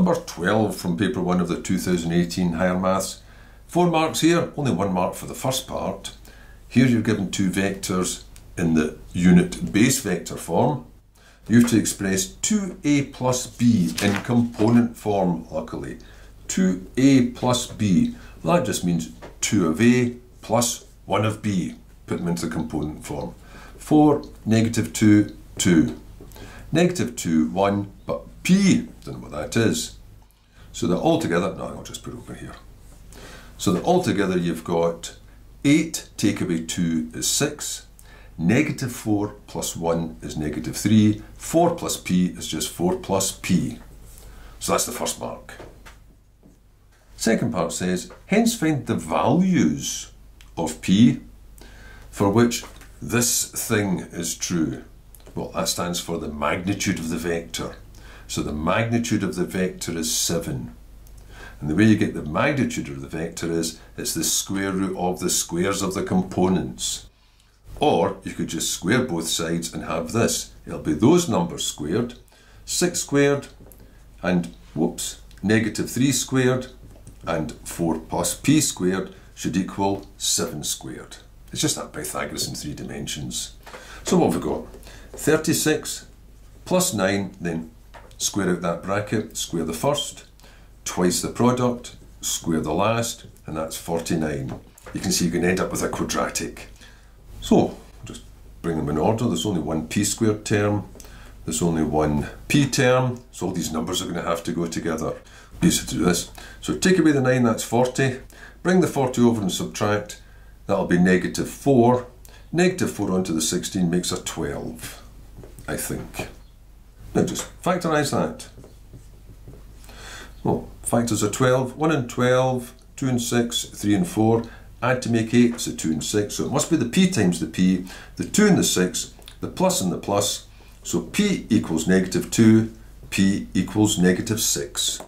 Number 12 from paper 1 of the 2018 Higher Maths. 4 marks here, only 1 mark for the first part. Here you're given 2 vectors in the unit base vector form. You have to express 2a plus b in component form, luckily. 2a plus b, that just means 2 of a plus 1 of b. Put them into the component form. 4, negative 2, 2. Negative 2, 1, but p, don't know what that is. So that altogether, no, I'll just put it over here. So that altogether you've got 8 take away 2 is 6. Negative 4 plus 1 is negative 3. 4 plus p is just 4 plus p. So that's the first mark. Second part says, hence find the values of p for which this thing is true. Well, that stands for the magnitude of the vector. So the magnitude of the vector is 7. And the way you get the magnitude of the vector is, it's the square root of the squares of the components. Or you could just square both sides and have this. It'll be those numbers squared, 6 squared, and whoops, negative 3 squared, and 4 plus p squared should equal 7 squared. It's just that Pythagoras in 3 dimensions. So what have we got? 36 plus 9, then square out that bracket, square the first, twice the product, square the last, and that's 49. You can see you can end up with a quadratic. So, just bring them in order. There's only one p squared term, there's only one p term, so all these numbers are going to have to go together. Easy to do this. So take away the 9, that's 40. Bring the 40 over and subtract, that'll be negative 4. Negative 4 onto the 16 makes a 12, I think. Now just factorise that. Well, factors are 12, 1 and 12, 2 and 6, 3 and 4. Add to make 8, so 2 and 6. So it must be the p times the p, the 2 and the 6, the plus and the plus. So p equals negative 2, p equals negative 6.